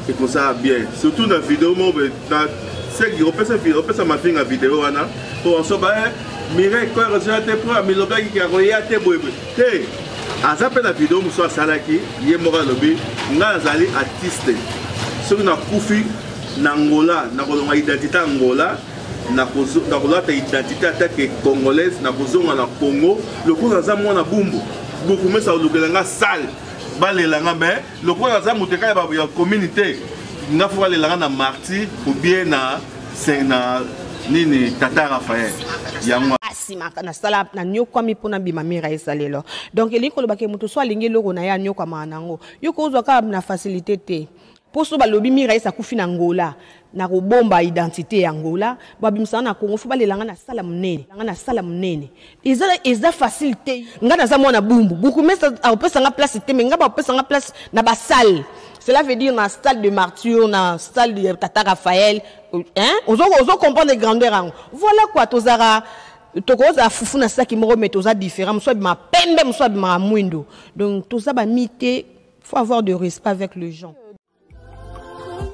[SPEAKER 3] et comme ça bien. Surtout dans la vidéo, c'est que on peut ma fille en vidéo pour en sauver. Mireille, quand je suis prêt à me lever, qui a regardé tes à zapper la vidéo, monsieur Salaki, il est mort à l'obé, on a allé artiste. Ce qu'on a couffé, Nangola, n'a identité Angola. Na identité attaque congolaise na kozonga na Congo le ko za mwana bumbu beaucoup mais ça lukelanga sale balelanga mais le ko za muteka ba ya communauté nga fo balelanga na marti ou bien na nini Tata Raphaël yango
[SPEAKER 12] simaka na sala na nyokwa mi pona bima Miraï salelo donc elinko lo baké mutu so alingi loko na ya nyokwa manango yoko uzwa ka na facilité te pour so balobi Miraï sa kufi na Angola na robomba identité Angola babimisa na Congo fo balelanga na sala munene eza facilité nga na za mwana bumbu beaucoup mais a opesa nga place te mais nga ba opesa nga place na ba salle. Cela veut dire na salle de Martyr, na salle de Tata Raphaël, hein? On comprend les grandeurs. Voilà quoi, tozara tokoza fufu na ça qui me remet toza différent, soit ma peine même soit ma mwindo. Donc toza ba mité, faut avoir de respect avec les gens.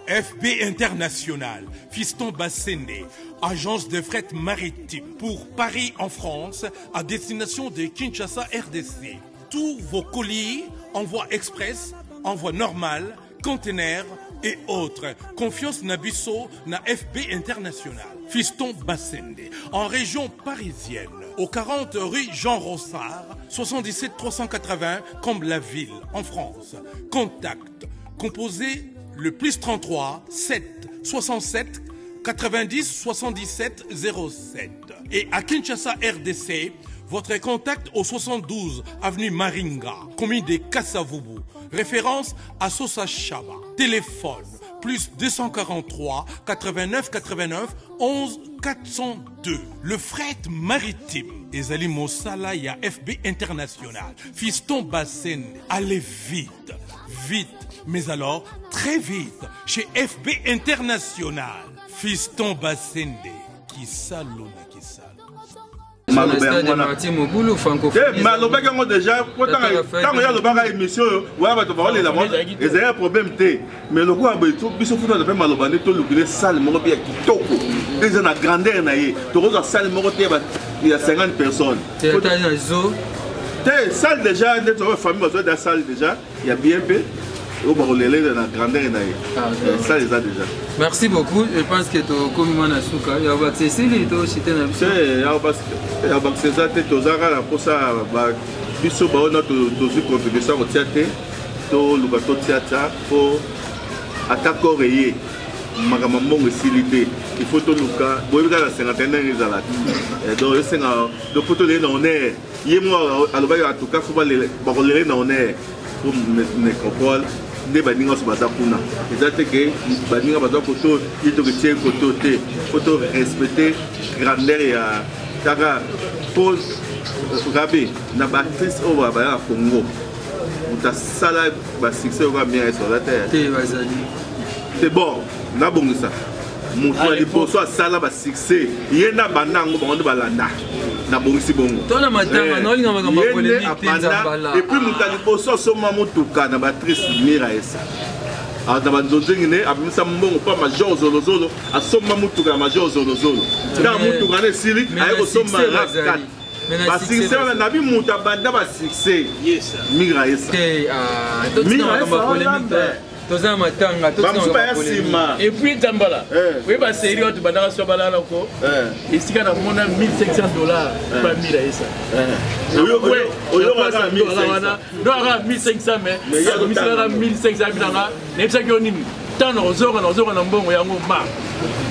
[SPEAKER 13] FB International, Fiston Bassende, agence de fret maritime pour Paris en France, à destination de Kinshasa RDC. Tous vos colis, envoi express, envoi normal, conteneur et autres. Confiance Nabisso na FB International. Fiston Bassende, en région parisienne, au 40 rue Jean Rossard, 77 380 Comble-la-Ville, en France. Contact, composé le plus 33 7 67 90 77 07. Et à Kinshasa RDC, votre contact au 72 avenue Maringa, commune de Kassavubu. Référence à Sosa Chaba. Téléphone plus 243 89 89 11 402. Le fret maritime. Ezali Mosala ya FB International. Fiston Bassende. Allez vite, vite, mais alors très vite chez FB International. Fiston Bassende. Qui salona, qui salona.
[SPEAKER 3] Malobé yango déjà tant ya lobanga émission ouais ba to ba le la mode et c'est un problème té mais le quoi biso futa de maloba ne to lukile salle moko bien kitoko et na grandeur na ye to ko salle moko té ba il y a 50 personnes té salle déjà net famille besoin de salle déjà il y a bien peu au barolele dans la grandeur na ye ça les a déjà.
[SPEAKER 2] Merci beaucoup. Je pense que tu as commis mon souka. Il y a un accès il est aussi très bien.
[SPEAKER 3] Il y a un accès ça tu as là pour ça biso ba on a tous contribution au théâtre to lubato théâtre pour attaquer oreiller magama mongo silité il faut to luka boyeka la cinquantaine des alats donc c'est donc pour to les on est yemo aloba en tout cas faut ba les na on est pour nécropole des baninga sur baza kuna ezate ke baninga baza koto ito ke tien koto te koto respecter grandeur ya taka pose rabi na baptiste au baba Congo tu as sala ba succès au bien sur la terre. C'est bon, na bon ça. Mutu aliposo sala ba succès. Yena banango bango balanda. Na bon si bongo.
[SPEAKER 2] Tona matanga no linga makamba polémique nzambala.
[SPEAKER 3] Et puis mutu aliposo soma mutuka na batrice Miraesa. Dans le abimisa mbongo pa major zolozolo asoma mutuka major zolozolo na mutuka ne sili ayo soma raskat ba succès na bi muta banda ba succès yes Miraesa
[SPEAKER 2] Miraesa polémique toza matanga
[SPEAKER 9] et puis Zambala oui ba série tu bandaka so balala ko isika na mona $1,500 pa Miraesa oyo wana 1,500 mais ya 1,500 binanga ne psa ki nini tano ozora na mbongo yango ma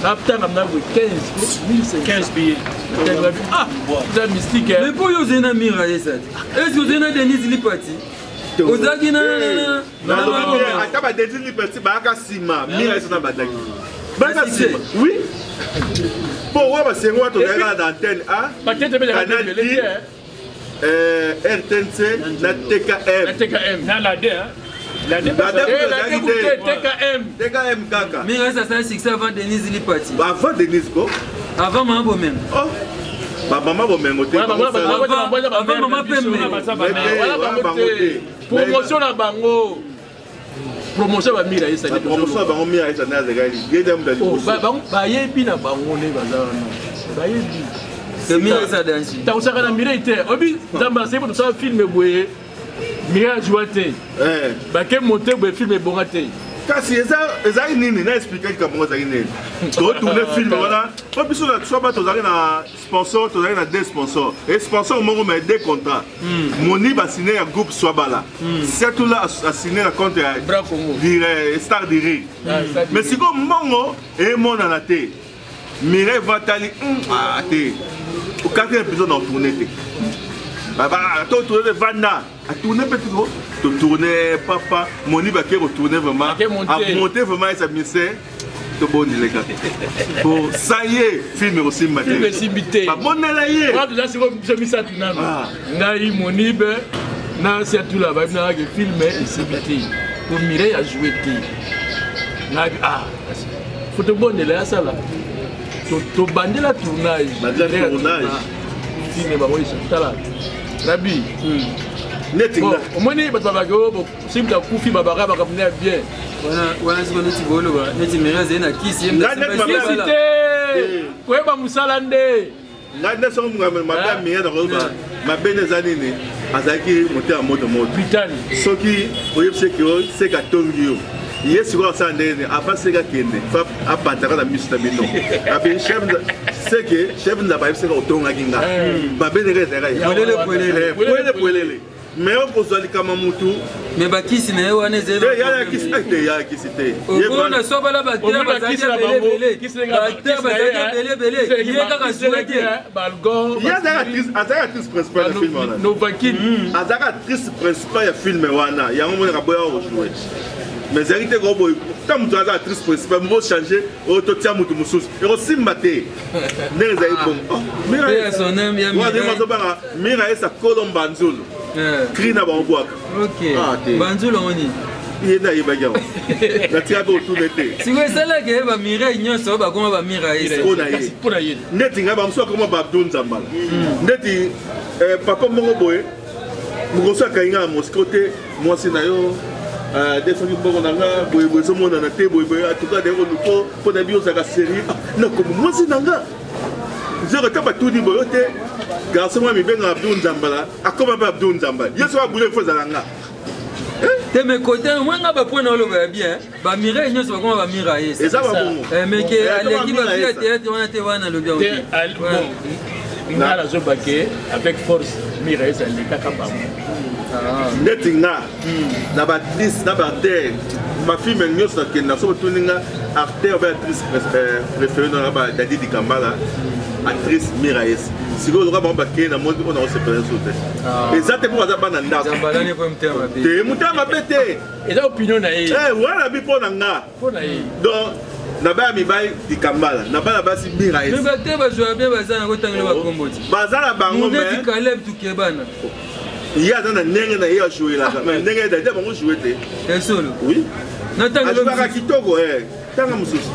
[SPEAKER 9] aptanga na 15 billets ah ça mystique
[SPEAKER 2] mais pour yo zena Miraesa est-ce que zena Denise Lipati ozaki na
[SPEAKER 3] ata ba Denise Lipati ba ka sima Miraesa na badaki ba ka sima oui pour wa ba sengo to ga d'antenne a
[SPEAKER 9] peut-être bien
[SPEAKER 3] RTNC na TKM
[SPEAKER 9] na la D
[SPEAKER 3] TKM kaka
[SPEAKER 2] Miraesa ça succès avant Denise Lipati
[SPEAKER 3] avant Denise ko
[SPEAKER 2] avant Mambo même
[SPEAKER 3] oh ba maman bo mengo te
[SPEAKER 2] avant maman pembe
[SPEAKER 9] promotion na bango promotion ba Miraesa
[SPEAKER 3] ni promotion ba Miraesa na zagali gedam da
[SPEAKER 9] ba yebi na bango ne bazana ba yebi
[SPEAKER 2] c'est Miraesa dansi
[SPEAKER 9] ta usaka na Miraesa obi Zambala c'est pour ça film boye Miraesa jouate ba ke monter boye film bonga te
[SPEAKER 3] kasi eza nini na expliquer ka bonga za nini to tourner film voilà pas biso na soit ba to zali na sponsor to zali na deux sponsors et sponsor mongo mais deux contrats moni ba signer un groupe Swabala surtout là a signer la compte dire Star Direct mais si ko mongo et mon na te Mireille Vatali ah te au quatrième épisode on tourner te baba to tourner Vanda a tourner petit gros to tourner papa moni ba ke retourner vraiment a monter vraiment sa mission to bon les gars pour ça y est film aussi matin
[SPEAKER 9] film simité
[SPEAKER 3] ba bon la yé
[SPEAKER 9] moi déjà c'est comme je mis ça tout nana ngai moni be na c'est tout là ba na que film simité pour Mireille a joué te na ah faut te bon là ça là to bande la tournage film ba moi c'est là Rabi
[SPEAKER 3] netinga
[SPEAKER 9] omoni bato babako simta kufi babaka bakapuna bien
[SPEAKER 2] wana siko neti bolo ba neti Miraesa na kisi
[SPEAKER 9] te kweba musala nde
[SPEAKER 3] ngande so munga mabya miya na roba mabene zanini azaki monter en mode
[SPEAKER 9] Britannie
[SPEAKER 3] soki oyebse ki se ka tongio yesu ko sa ndene avant se ka kende fa apataka na misu na bino abi chef c'est que chef na ba yebse ko tonga kinga babene rezera polele mais on pose les kamamutu
[SPEAKER 2] mais bakisi na wana zero
[SPEAKER 3] ya kisi ate ya kisi te
[SPEAKER 2] on so bala batela bazaki bele il est kaka souhaité
[SPEAKER 3] balgon ya actrice principale du film wana
[SPEAKER 9] Novakine
[SPEAKER 3] actrice principale du film wana ya ngomona ka boya o jouer mais vérité ko boy tant mutu actrice principale mo changer o to tia mutu mususu e ko simbate neza ibon
[SPEAKER 2] Miraesa son aime ya
[SPEAKER 3] Miraesa Colombanzolo Krina Bambouaka.
[SPEAKER 2] Ok. Banzolo oni.
[SPEAKER 3] Yena yebaga. Na tia bo tout l'été.
[SPEAKER 2] Si vous savez que ba Mireille nyonso ba koma ba Miraesa.
[SPEAKER 3] Pona ye. Neti nga ba mso koma ba Abdou Nzambala. Neti papa mongo boy. Mugoso akainga moskote mwasi na yo. Des fois bongo nanga boy boy so mona na te boy boy en tout cas de ko pona bio za ka série. Na ko mwasi nanga. Zero kaba tudi boyote. Garçon moi mi benga Abdou Nzambala akoma ba Abdou Nzambala yeso abule fo zalanga
[SPEAKER 2] te me côté moi nga ba point na lo ba bien ba Mireille nyonso ba koma ba Miraesa
[SPEAKER 3] eza ba bongo
[SPEAKER 2] mais que aleki ba fia théâtre wana te wana lo bien
[SPEAKER 9] nga la zo baké avec force Miraesa le kaka ba
[SPEAKER 3] netinga na ba actrice na ba terre ma fille men nyonso ke na so tuninga acteur ba actrice préférée na ba Dadi Dikambala actrice Miraesa siko loka ba baké na monde on a se prendre sauter exactement pour ça bana ndako
[SPEAKER 2] Zambala ne ko mtema be
[SPEAKER 3] te mutama bete
[SPEAKER 9] eza opinion na ye
[SPEAKER 3] wala bi pona nga
[SPEAKER 9] pona ye
[SPEAKER 3] donc na ba mi bay Dikambala na ba basi Miraesa
[SPEAKER 2] mais ba te ba jouer bien ba zana ko tangelo ba komboti
[SPEAKER 3] ba zana bango
[SPEAKER 2] mais Caleb tukebana
[SPEAKER 3] il y a dans ndenge na yo jouer là mais ndenge dada bango jouer te
[SPEAKER 2] solo
[SPEAKER 3] oui
[SPEAKER 2] natanga
[SPEAKER 3] lo ba kitoko tanga mususu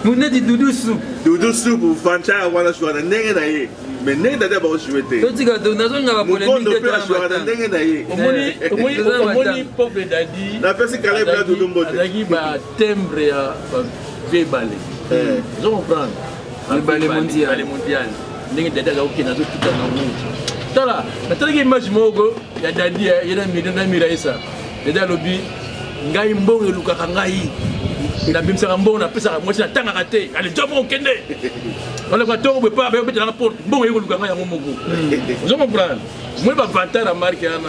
[SPEAKER 2] muneti dudu soup
[SPEAKER 3] fancha wana jouer na ndenge na ye mais ndenge dada bango jouer te
[SPEAKER 2] totika nazonga ba polémique te
[SPEAKER 3] na ndenge na ye
[SPEAKER 9] omoni pauvre dadi
[SPEAKER 3] na pesi kale bla dudu mbote
[SPEAKER 9] azaki ba timbre ya vie balé je comprends
[SPEAKER 2] le balé mondial
[SPEAKER 9] ndenge dadi azokokende azotuta na mutu tala natalaki image moko ya dadi yena miraisa dadi alobi ngai mbongo elukaka ngai nabimisaka mbongo napesaka mwasi natangaka te ale jo moko okende oleka ntongo boye pa bayobetelanga porte mbongo ekoluka ngai yango moko ozo comprendre moi bavantar ya marke wana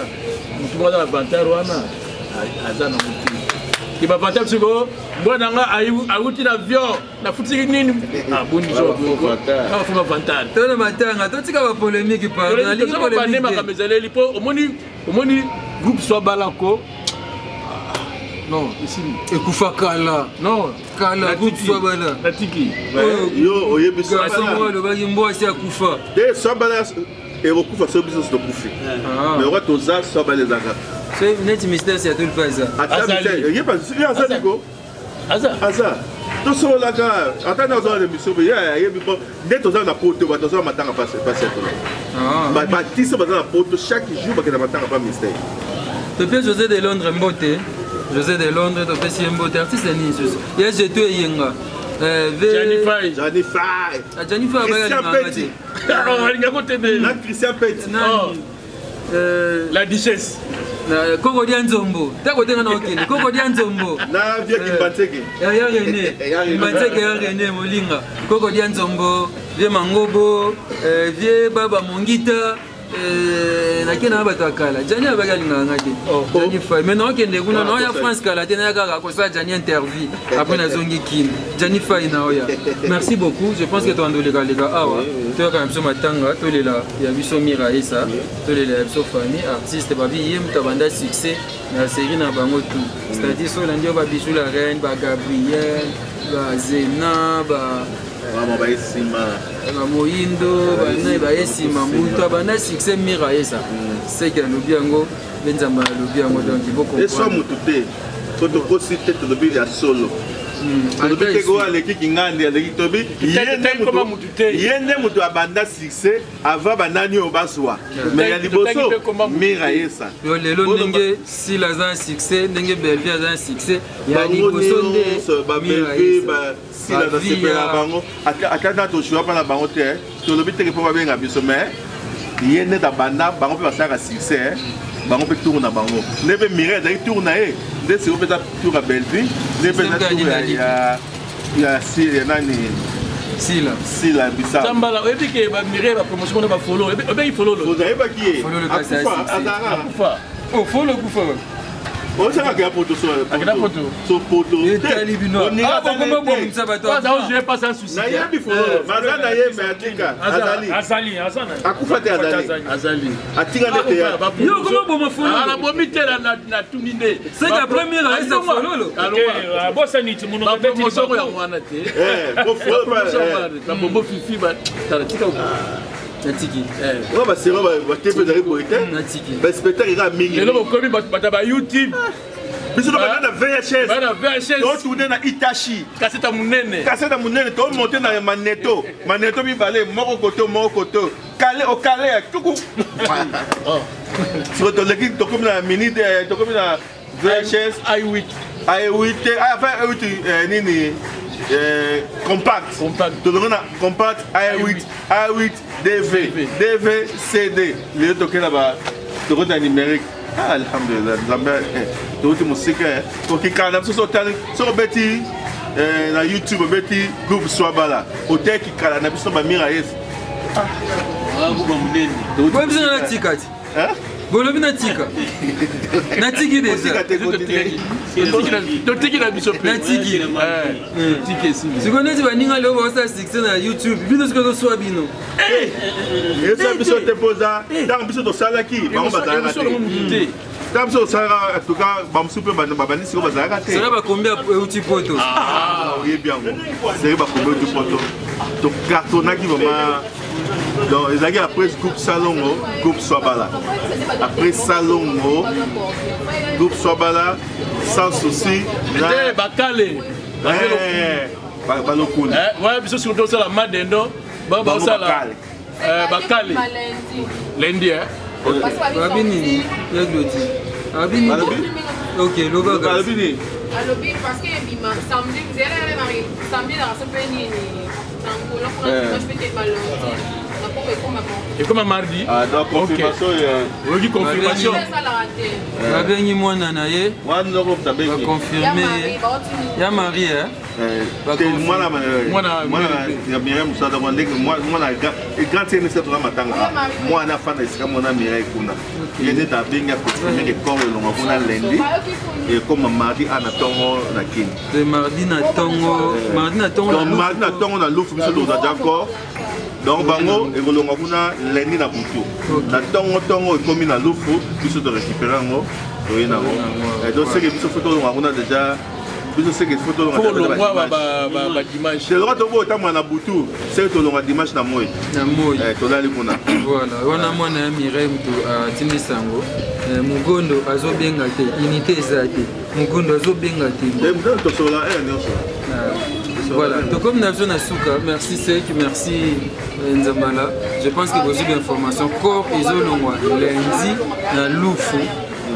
[SPEAKER 9] motu moko aza na vantar wana aza na motu ke bavantar siko mwana nga awuti na avion nafutiki nini abunisoafuma vantar
[SPEAKER 2] tona matanga totika bapolémique
[SPEAKER 9] pardonnalingipolémique ezaleli mpo omoni groupe swabalako non ici
[SPEAKER 2] ekufa kala
[SPEAKER 9] non
[SPEAKER 2] kala groupe swabala
[SPEAKER 9] natiki
[SPEAKER 3] yo oyebisa
[SPEAKER 2] somo alobaki mbwasi akufa
[SPEAKER 3] te swabala ekokufa so biso tokufi mais oka toza swabala ezaka
[SPEAKER 2] neti mystère c'est tout le pas ça
[SPEAKER 3] azaliko aza tosololaka ata na ozala na émission yebi bo nde toza na poto bato ozala matanga pasetolo batise baza na poto chaque jour bakenda matanga pa mystère
[SPEAKER 2] topie José de Londres mbote José de Londres topesi ye mbote artiste nini susu ye jeto eyenga
[SPEAKER 3] Christian Petit
[SPEAKER 2] la duchesse Koko dia nzombo tako tenga na okende Koko dia nzombo
[SPEAKER 3] na via Kimbanteke
[SPEAKER 2] ya René Kimbanteke ya René Molinga Koko dia nzombo vie Mangobo vie Baba Mongita nakena bato akala Jani abagalinga ngati Jani Fay mais non kende kuna no ya France kala tena kaka ko sa Jani interview après na zongi kim Jani Fay na oya merci beaucoup je pense que to andoleka leka awa to ka mso matanga to lela ya biso Miraisa to lela ya biso famille artiste babi yem tabanda succès na série na bango tout c'est-à-dire so la ndio ba Bijou la reine ba Gabriel ba Zena ba
[SPEAKER 3] Mama baisima
[SPEAKER 2] Moyindo bana baisima mutu bana succès Miraisa c'est que no biango benzamba lo biango donc il faut comprendre
[SPEAKER 3] et so mutu te to ko citer to bi ya solo to bi te go aleki kingandi aleki to bi yende mutu abanda succès avant banani obaswa mais ya liboso Miraisa
[SPEAKER 2] yo lelo ndenge si la za succès ndenge Belvi za succès ya liboso nde
[SPEAKER 3] Miraisa si la sepela bango atanda to choix pa na bango te to lobi te ko ba benga biso mais yende da banda bango pe basaka succès bango pe tourna bango ne pe Miraisa da tourna de se opeta tour à Belvi ne pe na tour ya si nani Sila bisa
[SPEAKER 9] Tambala ebi ke ba Miraisa ba promotion na ba follow ebi follow lo
[SPEAKER 3] vous avez pas qui
[SPEAKER 2] follow le cas
[SPEAKER 3] akufa
[SPEAKER 2] oh follow kufa
[SPEAKER 3] on sait qu'il poto so poto
[SPEAKER 2] Italie bino ah bon bon msabato
[SPEAKER 9] je vais pas sans souci
[SPEAKER 3] na yebi follow mazana ye me atika
[SPEAKER 10] azali
[SPEAKER 3] akufa te
[SPEAKER 9] azali
[SPEAKER 3] atinga nete ya
[SPEAKER 2] yo comment bon follow
[SPEAKER 9] ala bomitela na tuninde
[SPEAKER 2] c'est la première à ça follow lo
[SPEAKER 10] alors bossa niti muno
[SPEAKER 9] ba promotion ya wana te
[SPEAKER 3] bo follow
[SPEAKER 9] ba bombo fifi ba taratika
[SPEAKER 2] natiki
[SPEAKER 3] on va serrer ba tepe dari boite
[SPEAKER 2] natiki
[SPEAKER 3] ba spectacle ira mingi
[SPEAKER 9] lelo komi ba YouTube
[SPEAKER 3] biso ba na VHS
[SPEAKER 9] ba VHS
[SPEAKER 3] to tourner na Itachi
[SPEAKER 9] kaseta munene
[SPEAKER 3] to monter na Magneto mi balé moko koto calé au calé tuku sur to l'équipe to comme na minute to comme na VHS i8 enfin nini compact to na compact i8 DV CD les to kena ba to ko numérique alhamdulillah zambe to ti musique to ki kana so tali so beti na YouTube beti groupe Swabala hotel ki kala na biso ba Miraisa
[SPEAKER 2] bu ba munene to bi na tikati bolobi natika natiki déjà
[SPEAKER 9] totiki na biso
[SPEAKER 2] natiki tiki si sikoneti baninga leo baosa succès na YouTube bino siko so bino
[SPEAKER 3] esa biso te poza dans biso to salaki bango bazalaka te dans biso sala en tout cas bamsu pe babani siko bazalaka te
[SPEAKER 2] sala ba combien outil poto
[SPEAKER 3] oui bien c'est ba combien outil poto to cartonnaki vraiment Donc, ils ont après groupe Salongo, groupe Swabala. Après Salongo, groupe Swabala, sans souci.
[SPEAKER 9] Bakale.
[SPEAKER 3] Balokuni.
[SPEAKER 9] Ouais, parce que surtout ça la Madendo, Bakale. Lundi, hein.
[SPEAKER 2] Rabini, Rabini. Ok, Loba.
[SPEAKER 3] Rabini.
[SPEAKER 1] Parce que samedi, vous allez samedi dans ce pays,
[SPEAKER 9] et comme mardi.
[SPEAKER 3] Ah, donc confirmation.
[SPEAKER 9] Oui, confirmation.
[SPEAKER 2] Rabini moi nanaye.
[SPEAKER 3] Moi non
[SPEAKER 2] confirmé. Ya Marie hein.
[SPEAKER 3] Moi na bien musa da wande moi na grand c'est cette matanga. Moi na fan de mon ami kuna. Il est à bien confirmer que comme le ngona lundi et comme mardi ana tongo na kin.
[SPEAKER 2] De mardi na tongo na
[SPEAKER 3] lufu biso do d'accord. Donc bango et volonga kuna lundi na butu. Na tongo comme na lufu biso de récupérer ngo. Oui na ngo. Et donc c'est que biso photo ngona déjà biso c'est que photo ngona
[SPEAKER 9] dimanche.
[SPEAKER 3] C'est le droit de voir tant na butu, c'est to longa dimanche na moi.
[SPEAKER 2] Na moi.
[SPEAKER 3] To dali kuna.
[SPEAKER 2] Voilà, wana mona Mirem to Timisango. Mugondo azobenga te, unité ezate. Mugondo azobenga te.
[SPEAKER 3] Mugondo to sola
[SPEAKER 2] Voilà, donc comme nous avons Souka, merci Sek, merci Nzambala. Je pense que vous avez des informations. Corps, ils ont lundi, na Lufu.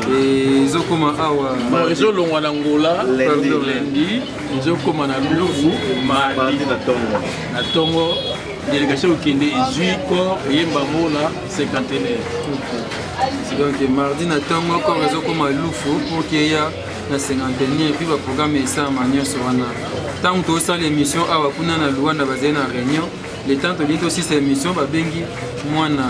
[SPEAKER 2] Et ils ont comme awa.
[SPEAKER 9] Ils ont l'ongwa d'Angola, lundi. Ils ont comme na Lufu, mardi na Tongo. Délégation au Kende, 18 corps, et Yembamona, 51.
[SPEAKER 2] Donc mardi na Tongo, corps, ils ont comme à Lufu pour qu'il y ait la 51 et puis le programme est ça à manière sur un an. Tant que tu as l'émission, à Wakuna na Luanda basée na Réunion, les temps de l'île aussi cette émission, bah bengi moi na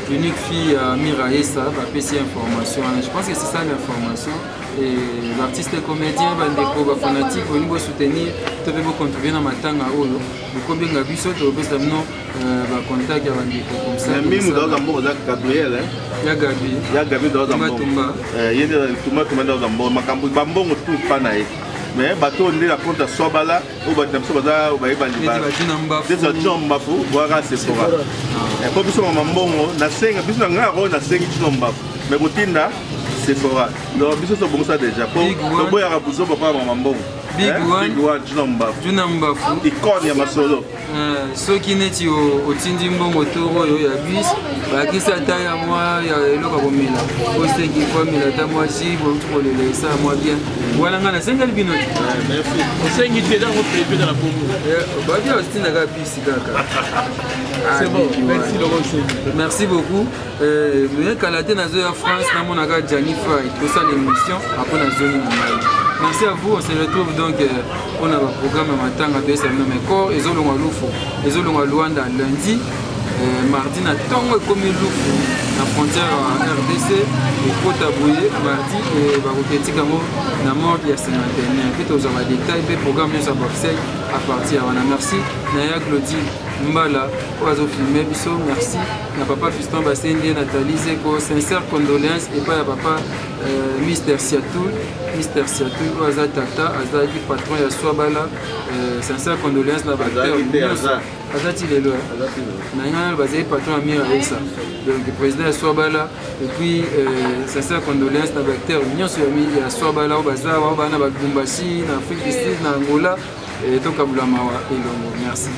[SPEAKER 2] unique fille Miraessa, bah PC information. Je pense que c'est ça l'information. Et l'artiste et comédien, bah des fanatiques, au niveau soutenir, tu peux contribuer dans ma tanga olo. Beaucoup bien gabiso, tu peux savoir non, bah contact avec des comme ça.
[SPEAKER 3] Mais nous dans un bon Gabriel,
[SPEAKER 2] ya Gabi
[SPEAKER 3] dans un bon. Il y a des tomates dans un bon. Macambo, bambon tout panaï. Mais bateau on est la compte à Swabala ou bateau baza ou baïba liba. Des gens mbafu boira c'est pour. Et comme ça mambongo na senga biso na ngaro na sengi tino mbafu. Mais botinda c'est pour. Donc biso so bon ça déjà. Pour le boya rabuzo papa mambongo.
[SPEAKER 2] Big one Juna mbafu
[SPEAKER 3] icône ya masolo.
[SPEAKER 2] Soki neti o tindi mbongo toro yo ya bis bakisa ta ya moi ya eloka komela osengi komela ta moi si bo tukolele ça moi bien wala ngana sengal bino
[SPEAKER 3] merci
[SPEAKER 9] osengi te dans votre pays dans la Congo
[SPEAKER 2] ba bien ostinda ka bis kaka
[SPEAKER 9] c'est bon merci Laurent
[SPEAKER 2] merci beaucoup mais kalate nazo ya France na monaka Janifa et ça l'émission après na zone normale. Merci à vous, on se retrouve donc pour un programme Matanga de SMM Corps, et Zolonga Lufu, et Zolonga Luanda lundi, mardi na Tongo comme Lufu, la frontière en RDC, et Kota Bouye, mardi, et Barouketi Kamo, la mort de la 51. Puis vous avez des détails, le programme de Marseille à partir de merci, Naya Claudie Mbala, Oiseau Filmé, Bisso, merci, na papa Fiston Bassende, Nathalie Zeko, sincère condoléances, et pas à papa Mister Siatou, Aza Tata, Aza dit patron ya Swabala, sincère condoléances na Bacteur, Aza Tilelo, Nanga basé patron à Miraessa, donc le président ya Swabala, et puis sincère condoléances na Bacteur, Union sur ya Swabala, Baza, Wabana, Bagumbashi, na Afrique du Sud, na Angola, et Tokabulamawa, et Longo, merci.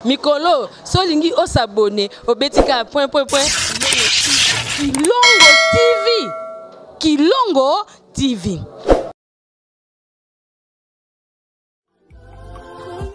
[SPEAKER 1] Mikolo, solingi o s'abonner au Betika point. Kilongo TV. Kilongo TV.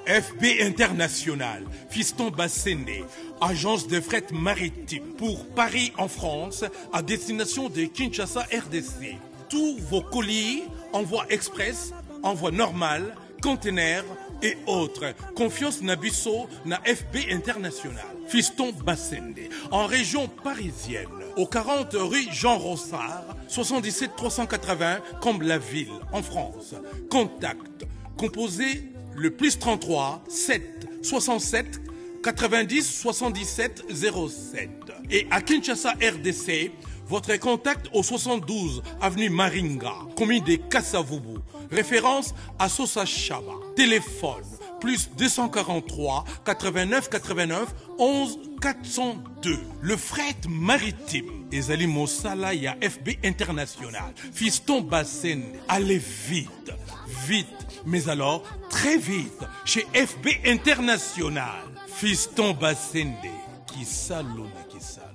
[SPEAKER 13] FB International, Fiston Bassende, agence de fret maritime pour Paris en France, à destination de Kinshasa RDC. Tous vos colis, envoi express, envoi normal, conteneur et autres. Confiance Nabisso na FB International. Fiston Bassende, en région parisienne, au 40 rue Jean Rossard, 77 380 Comble-la-Ville, en France. Contact, composez le plus 33 7 67 90 77 07. Et à Kinshasa RDC, votre contact au 72 avenue Maringa, commune de Kassavubu, référence à Sosa Chaba. Téléphone plus 243 89 89 11 402. Le fret maritime. Ezali Mosala ya FB International. Fiston Bassende. Allez vite, vite, mais alors très vite chez FB International. Fiston Bassende. Qui salona qui salona.